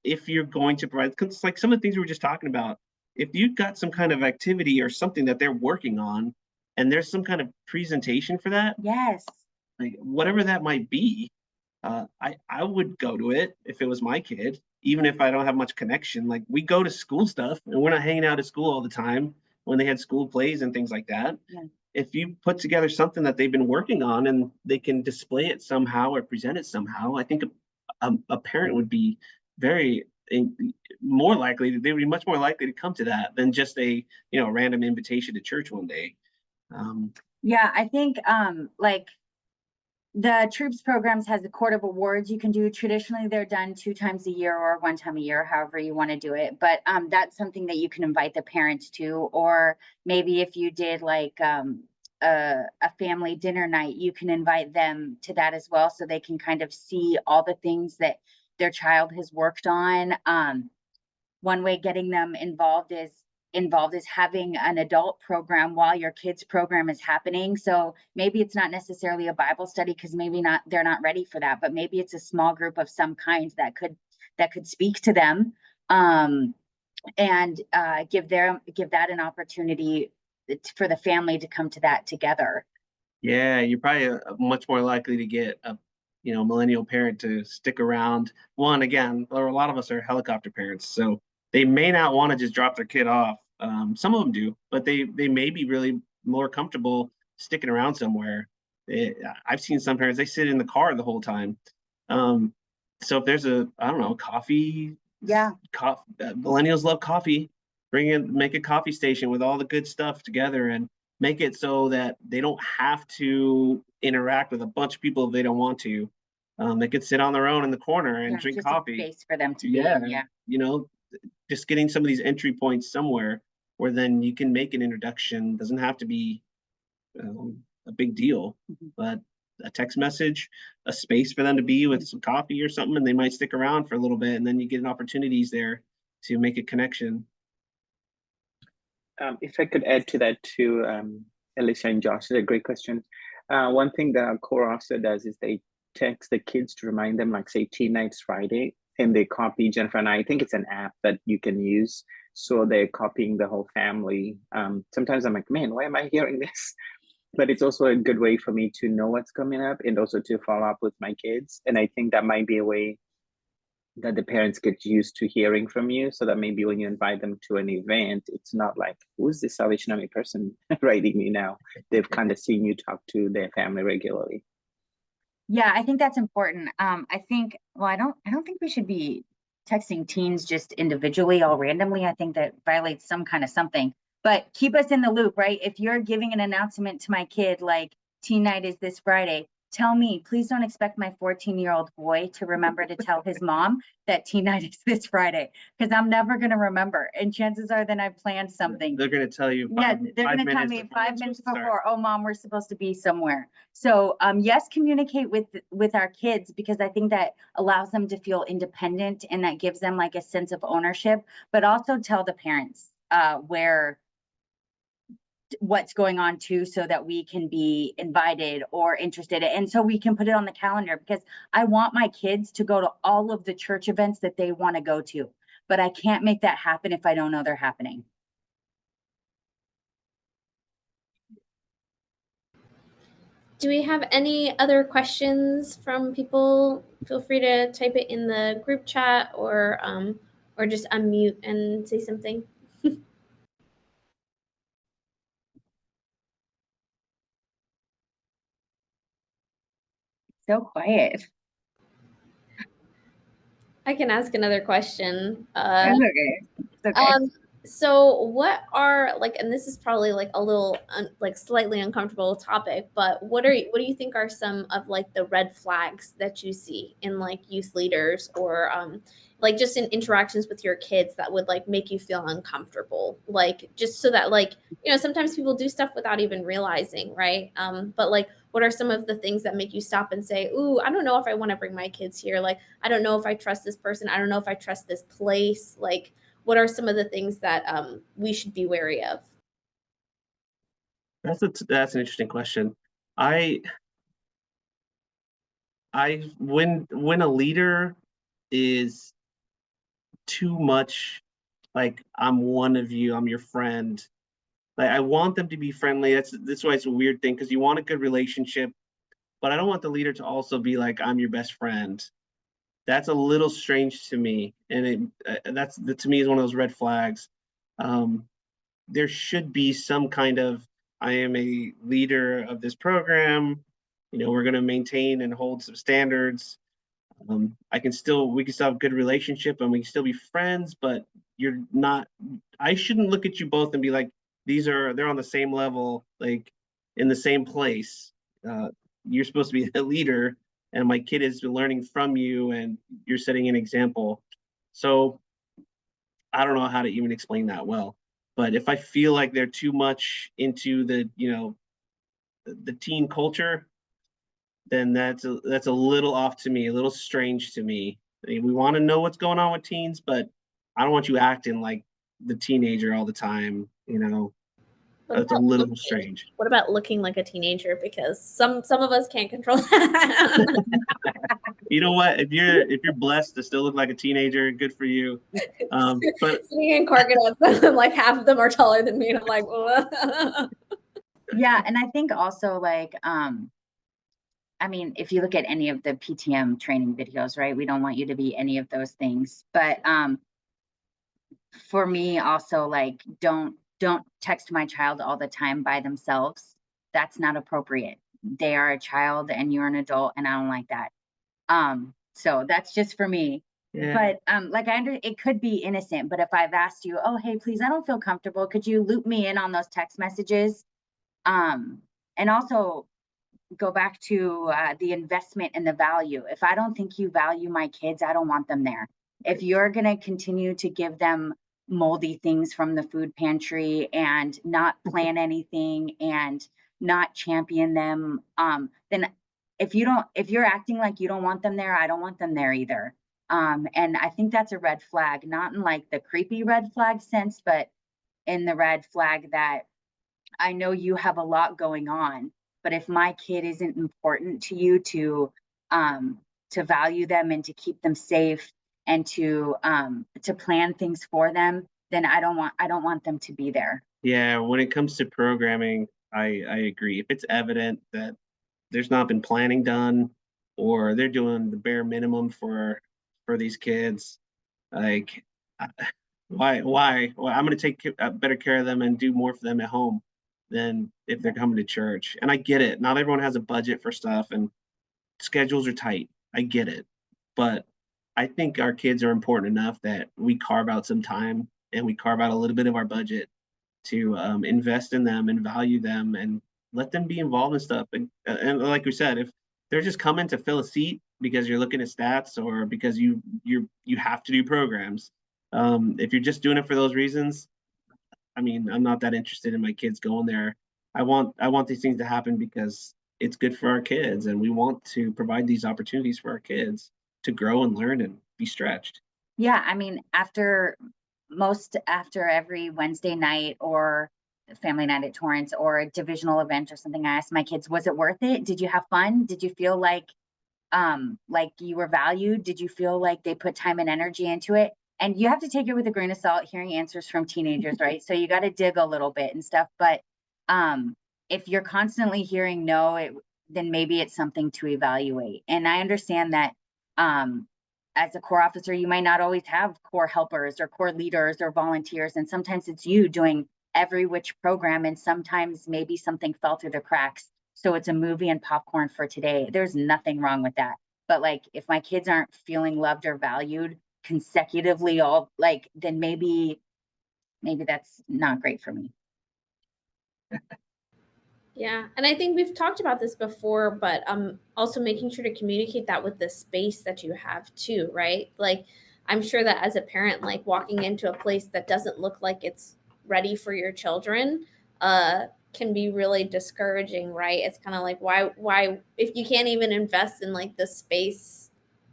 Speaker 4: if you're going to provide, because like some of the things we were just talking about, if you've got some kind of activity or something that they're working on, and there's some kind of presentation for that,
Speaker 5: yes,
Speaker 4: like whatever that might be, I would go to it if it was my kid, even if I don't have much connection. Like, we go to school stuff, and we're not hanging out at school all the time when they had school plays and things like that.
Speaker 5: Yeah.
Speaker 4: If you put together something that they've been working on and they can display it somehow or present it somehow, I think a parent would be more likely, they would be much more likely to come to that than just a random invitation to church one day.
Speaker 5: Yeah, I think like The troops programs has a court of awards you can do. Traditionally, they're done 2 times a year or 1 time a year, however you want to do it. But that's something that you can invite the parents to, or maybe if you did like a family dinner night, you can invite them to that as well, so they can kind of see all the things that their child has worked on. One way getting them involved is having an adult program while your kids program is happening. So maybe it's not necessarily a Bible study, because maybe not they're not ready for that, but maybe it's a small group of some kind that could speak to them, and give that an opportunity for the family to come to that together.
Speaker 4: Yeah, you're probably much more likely to get a millennial parent to stick around. One, again, or a lot of us are helicopter parents, so they may not want to just drop their kid off. Some of them do, but they may be really more comfortable sticking around somewhere. I've seen some parents, they sit in the car the whole time. So if there's I don't know, coffee.
Speaker 5: Yeah.
Speaker 4: Millennials love coffee. Make a coffee station with all the good stuff together, and make it so that they don't have to interact with a bunch of people if they don't want to. They could sit on their own in the corner and drink
Speaker 5: Just
Speaker 4: coffee.
Speaker 5: a space for them to
Speaker 4: Yeah,
Speaker 5: be. Yeah.
Speaker 4: Just getting some of these entry points somewhere where then you can make an introduction. Doesn't have to be a big deal, but a text message, a space for them to be with some coffee or something, and they might stick around for a little bit, and then you get opportunities there to make a connection.
Speaker 3: If I could add to that too, Alicia and Josh, it's a great question. One thing that our core also does is they text the kids to remind them, like say teen night's Friday, and they copy Jennifer and I think it's an app that you can use. So they're copying the whole family. Sometimes I'm like, man, why am I hearing this? But it's also a good way for me to know what's coming up and also to follow up with my kids. And I think that might be a way that the parents get used to hearing from you, so that maybe when you invite them to an event, it's not like, who's this Salvation Army person writing me now? They've kind of seen you talk to their family regularly.
Speaker 5: Yeah, I think that's important. I think, well, I don't think we should be texting teens just individually, all randomly. I think that violates some kind of something. But keep us in the loop, right? If you're giving an announcement to my kid, like teen night is this Friday, tell me, please don't expect my 14-year-old boy to remember to tell his mom that teen night is this Friday, because I'm never going to remember. And chances are then I've planned something.
Speaker 4: They're going to tell you.
Speaker 5: Yeah, they're going to tell me 5 minutes before, oh, mom, we're supposed to be somewhere. So yes, communicate with our kids, because I think that allows them to feel independent, and that gives them like a sense of ownership, but also tell the parents what's going on too, so that we can be invited or interested, and so we can put it on the calendar, because I want my kids to go to all of the church events that they want to go to, but I can't make that happen if I don't know they're happening.
Speaker 2: Do we have any other questions from people? Feel free to type it in the group chat, or just unmute and say something.
Speaker 5: So quiet.
Speaker 2: I can ask another question.
Speaker 5: It's okay. It's okay.
Speaker 2: So what are, like, and this is probably like a little like slightly uncomfortable topic, but what do you think are some of like the red flags that you see in like youth leaders, or like just in interactions with your kids, that would like make you feel uncomfortable, like just so that, like, sometimes people do stuff without even realizing, right? But like, what are some of the things that make you stop and say, ooh, I don't know if I want to bring my kids here, like I don't know if I trust this person, I don't know if I trust this place, like what are some of the things that we should be wary of?
Speaker 4: That's an interesting question. When a leader is too much like, I'm one of you, I'm your friend. Like, I want them to be friendly. That's why it's a weird thing, because you want a good relationship, but I don't want the leader to also be like, I'm your best friend. That's a little strange to me, and that to me is one of those red flags. There should be some kind of, I am a leader of this program. We're going to maintain and hold some standards. We can still have a good relationship, and we can still be friends, but you're not. I shouldn't look at you both and be like, they're on the same level, like in the same place. you're supposed to be a leader, and my kid is learning from you, and you're setting an example. So I don't know how to even explain that well. But if I feel like they're too much into the, the teen culture, then that's a little off to me, a little strange to me. I mean, we want to know what's going on with teens, but I don't want you acting like the teenager all the time.
Speaker 2: What
Speaker 4: That's a
Speaker 2: about
Speaker 4: little
Speaker 2: looking,
Speaker 4: strange.
Speaker 2: what about looking like a teenager? Because some of us can't control that.
Speaker 4: You know what? If you're blessed to still look like a teenager, good for you. But
Speaker 2: Sitting in car with them, like half of them are taller than me, and I'm like,
Speaker 5: Yeah, and I think also like I mean, if you look at any of the PTM training videos, right? We don't want you to be any of those things. But for me also, like don't text my child all the time by themselves. That's not appropriate. They are a child and you're an adult, and I don't like that. So that's just for me.
Speaker 4: yeah,
Speaker 5: But like it could be innocent, but if I've asked you, oh hey, please, I don't feel comfortable, could you loop me in on those text messages? And also go back to the investment and the value. If I don't think you value my kids, I don't want them there. If you're going to continue to give them moldy things from the food pantry and not plan anything and not champion them, then if you're acting like you don't want them there, I don't want them there either. And I think that's a red flag, not in like the creepy red flag sense, but in the red flag that I know you have a lot going on, but if my kid isn't important to you to value them and to keep them safe and to plan things for them, then I don't want them to be there.
Speaker 4: yeah. When it comes to programming, I agree. If it's evident that there's not been planning done, or they're doing the bare minimum for these kids, like why I'm going to take better care of them and do more for them at home than if they're coming to church. And I get it, not everyone has a budget for stuff, and schedules are tight. I get it, but I think our kids are important enough that we carve out some time, and we carve out a little bit of our budget to invest in them and value them and let them be involved in stuff. And like we said, if they're just coming to fill a seat because you're looking at stats, or because you have to do programs, if you're just doing it for those reasons, I mean, I'm not that interested in my kids going there. I want these things to happen because it's good for our kids, and we want to provide these opportunities for our kids to grow and learn and be stretched.
Speaker 5: Yeah, I mean, after every Wednesday night or family night at Torrance or a divisional event or something, I asked my kids, was it worth it? Did you have fun? Did you feel like you were valued? Did you feel like they put time and energy into it? And you have to take it with a grain of salt hearing answers from teenagers, right? So you got to dig a little bit and stuff. But if you're constantly hearing no, then maybe it's something to evaluate. And I understand that as a core officer, you might not always have core helpers or core leaders or volunteers. And sometimes it's you doing every which program, and sometimes maybe something fell through the cracks. So it's a movie and popcorn for today. There's nothing wrong with that. But like, if my kids aren't feeling loved or valued consecutively, then maybe that's not great for me.
Speaker 2: Yeah, and I think we've talked about this before, but also making sure to communicate that with the space that you have too, right? Like, I'm sure that as a parent, like walking into a place that doesn't look like it's ready for your children, can be really discouraging, right? It's kind of like why if you can't even invest in like the space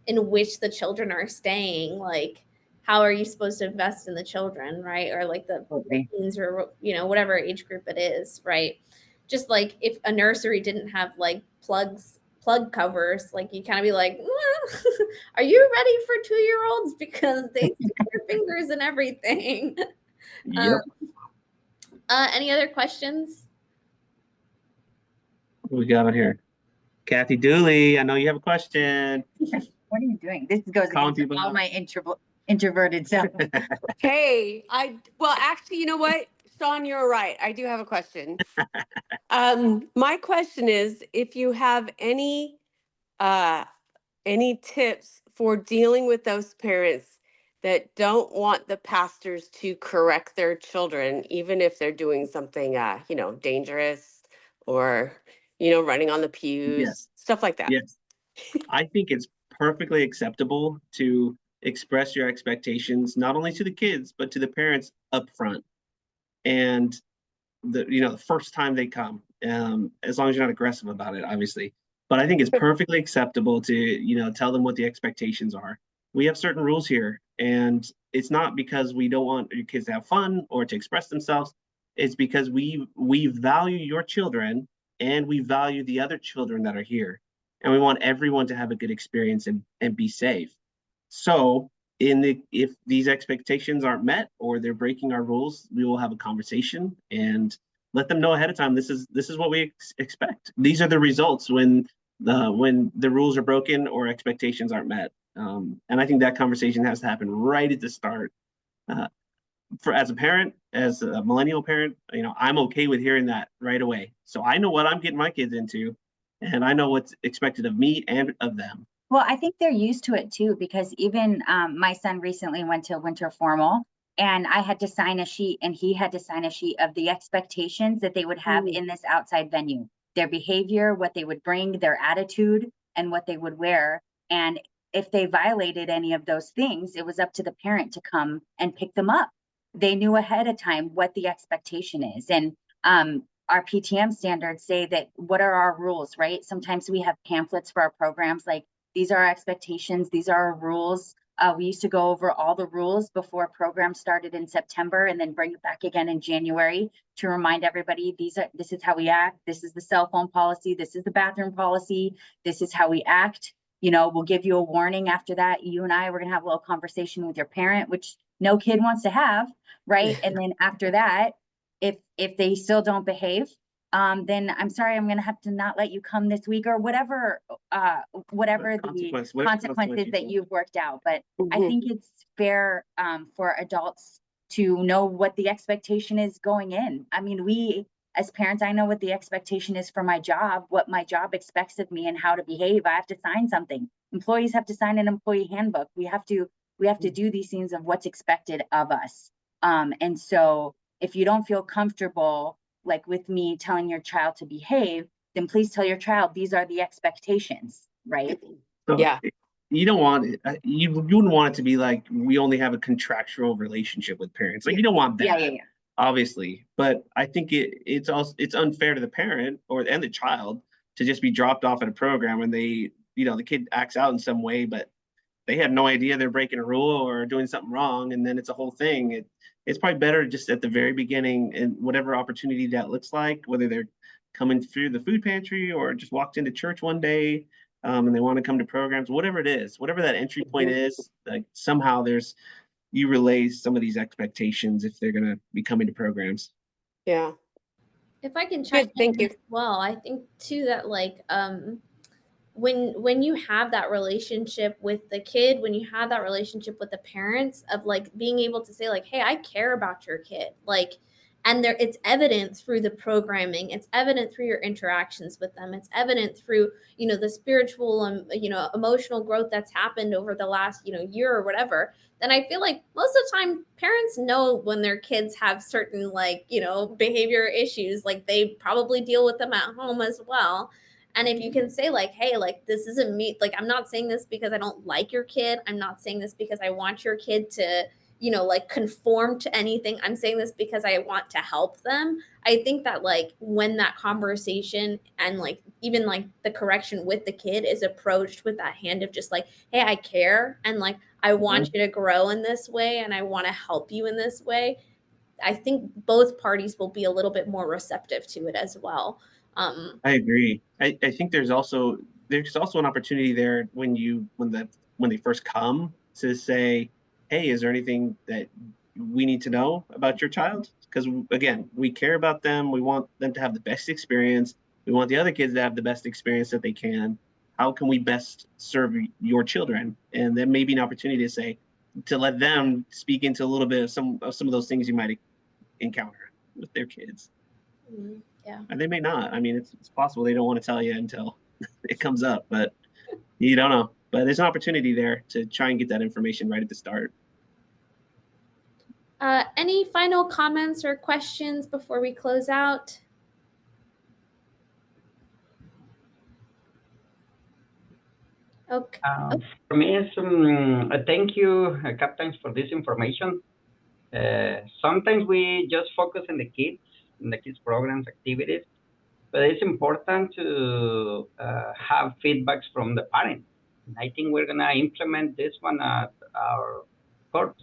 Speaker 2: in which the children are staying, like how are you supposed to invest in the children, right? Or like the teens, or whatever age group it is, right? Just like if a nursery didn't have like plug covers, like you kind of be like, are you ready for 2-year-olds, because they stick their fingers and everything.
Speaker 4: Yep.
Speaker 2: Any other questions?
Speaker 4: What we got on here? Kathy Dooley, I know you have a question.
Speaker 5: What are you doing? This goes
Speaker 4: Calling
Speaker 5: against
Speaker 4: people
Speaker 5: all
Speaker 4: out.
Speaker 5: my introverted self.
Speaker 6: Hey, actually, you know what, Sean, you're right. I do have a question. My question is if you have any tips for dealing with those parents that don't want the pastors to correct their children, even if they're doing something, dangerous, or running on the pews,
Speaker 4: Yes.
Speaker 6: stuff like that.
Speaker 4: Yes. I think it's perfectly acceptable to express your expectations, not only to the kids, but to the parents up front. And the first time they come, as long as you're not aggressive about it, obviously. But I think it's perfectly acceptable to tell them what the expectations are. We have certain rules here, and it's not because we don't want your kids to have fun or to express themselves. It's because we value your children, and we value the other children that are here, and we want everyone to have a good experience and be safe. So if these expectations aren't met or they're breaking our rules, we will have a conversation and let them know ahead of time. This is what we expect. These are the results when the rules are broken or expectations aren't met. And I think that conversation has to happen right at the start. As a parent, as a millennial parent, I'm okay with hearing that right away. So I know what I'm getting my kids into, and I know what's expected of me and of them.
Speaker 5: Well, I think they're used to it too, because even my son recently went to winter formal, and I had to sign a sheet and he had to sign a sheet of the expectations that they would have in this outside venue, their behavior, what they would bring, their attitude, and what they would wear. And if they violated any of those things, it was up to the parent to come and pick them up. They knew ahead of time what the expectation is. And our PTM standards say that what are our rules, right? Sometimes we have pamphlets for our programs like, these are our expectations. These are our rules. We used to go over all the rules before program started in September and then bring it back again in January to remind everybody, this is how we act. This is the cell phone policy. This is the bathroom policy. This is how we act. We'll give you a warning after that. You and I, we're going to have a little conversation with your parent, which no kid wants to have, right? And then after that, if they still don't behave, then I'm sorry, I'm going to have to not let you come this week or whatever the consequences that you've worked out. But I think it's fair for adults to know what the expectation is going in. I mean, we as parents, I know what the expectation is for my job, what my job expects of me and how to behave. I have to sign something. Employees have to sign an employee handbook. We have to do these things of what's expected of us. And so if you don't feel comfortable, like with me telling your child to behave, then please tell your child these are the expectations, right?
Speaker 4: So
Speaker 6: Yeah.
Speaker 4: You don't want it. You wouldn't want it to be like we only have a contractual relationship with parents. Like you don't want that,
Speaker 5: Yeah.
Speaker 4: obviously. But I think it's unfair to the parent and the child to just be dropped off at a program and the kid acts out in some way, but they have no idea they're breaking a rule or doing something wrong, and then it's a whole thing. It's probably better just at the very beginning, and whatever opportunity that looks like, whether they're coming through the food pantry or just walked into church one day, and they want to come to programs, whatever it is, whatever that entry point is, like somehow you relay some of these expectations if they're going to be coming to programs.
Speaker 6: Yeah.
Speaker 2: If I can chime
Speaker 6: Thank
Speaker 2: in
Speaker 6: you.
Speaker 2: as well, I think too that when you have that relationship with the kid, when you have that relationship with the parents of being able to say hey, I care about your kid, and it's evident through the programming, it's evident through your interactions with them, it's evident through the spiritual and emotional growth that's happened over the last year or whatever, then I feel like most of the time parents know when their kids have certain behavior issues, they probably deal with them at home as well. And if you can say hey, this isn't me, I'm not saying this because I don't like your kid, I'm not saying this because I want your kid to conform to anything, I'm saying this because I want to help them. I think that when that conversation and even the correction with the kid is approached with that hand of just hey, I care, and I want you to grow in this way, and I want to help you in this way, I think both parties will be a little bit more receptive to it as well.
Speaker 4: I agree. I think there's also an opportunity there when they first come to say, hey, is there anything that we need to know about your child? Because again, we care about them. We want them to have the best experience. We want the other kids to have the best experience that they can. How can we best serve your children? And there may be an opportunity to let them speak into a little bit of some of those things you might encounter with their kids.
Speaker 2: Yeah.
Speaker 4: And they may not. I mean, it's possible they don't want to tell you until it comes up, but you don't know. But there's an opportunity there to try and get that information right at the start.
Speaker 2: Any final comments or questions before we close out? Okay.
Speaker 7: For me, it's, thank you, captains, for this information. Sometimes we just focus on the kids programs, activities, but it's important to have feedbacks from the parents. And I think we're gonna implement this one at our corps,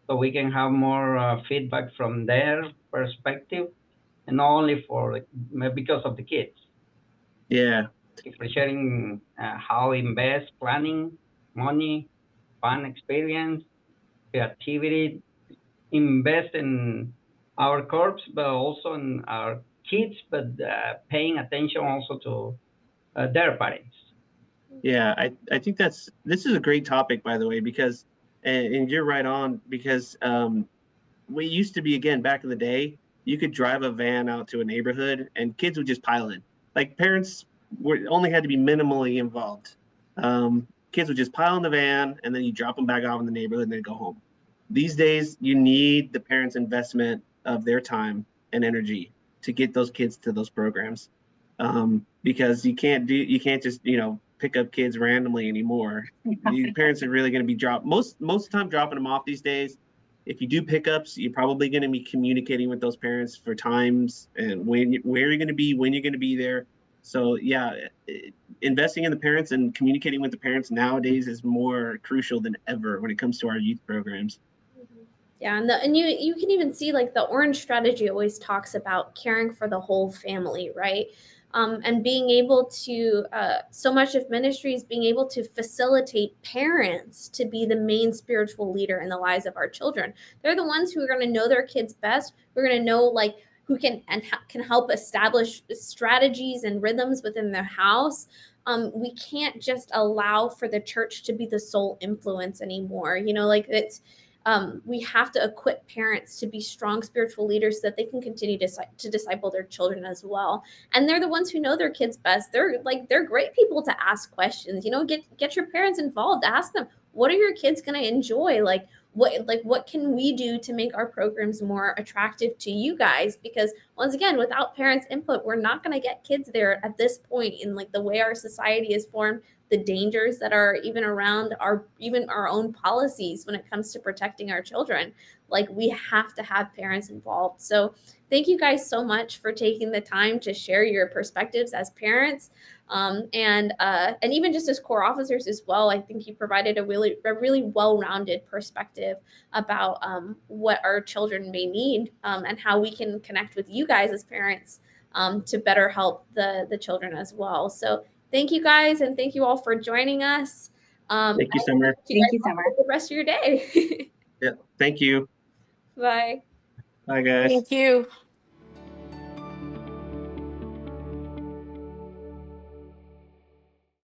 Speaker 7: so we can have more feedback from their perspective, and not only for because of the kids.
Speaker 4: Yeah.
Speaker 7: Thank you for sharing how invest, planning, money, fun experience, creativity, invest in our corps, but also in our kids, but paying attention also to their parents.
Speaker 4: Yeah, I think this is a great topic, by the way, because and you're right on, because we used to be, again, back in the day, you could drive a van out to a neighborhood and kids would just pile in. Like, parents only had to be minimally involved. Kids would just pile in the van and then you drop them back off in the neighborhood and then go home. These days, you need the parents' investment of their time and energy to get those kids to those programs, because you can't just pick up kids randomly anymore. The parents are really going to be most of the time dropping them off these days. If you do pickups, you're probably going to be communicating with those parents for times and where you're going to be, when you're going to be there. So yeah, investing in the parents and communicating with the parents nowadays is more crucial than ever when it comes to our youth programs.
Speaker 2: Yeah, and you can even see, like, the orange strategy always talks about caring for the whole family, right? And being able to, so much of ministry is being able to facilitate parents to be the main spiritual leader in the lives of our children. They're the ones who are going to know their kids best. We're going to know, like, who can help establish strategies and rhythms within their house. We can't just allow for the church to be the sole influence anymore. Like, we have to equip parents to be strong spiritual leaders so that they can continue to disciple their children as well. And they're the ones who know their kids best. They're great people to ask questions. Get your parents involved. Ask them, what are your kids going to enjoy? What can we do to make our programs more attractive to you guys? Because once again, without parents' input, we're not going to get kids there at this point in, like, the way our society is formed, the dangers that are even around our own policies when it comes to protecting our children. Like, we have to have parents involved. So thank you guys so much for taking the time to share your perspectives as parents, and even just as Corps officers as well. I think you provided a really well-rounded perspective about what our children may need, and how we can connect with you guys as parents to better help the children as well. So thank you guys, and thank you all for joining us.
Speaker 4: Thank you, Summer.
Speaker 5: Thank you, Summer.
Speaker 2: The rest of your day.
Speaker 4: Yeah, thank you.
Speaker 2: Bye.
Speaker 4: Bye, guys.
Speaker 6: Thank you.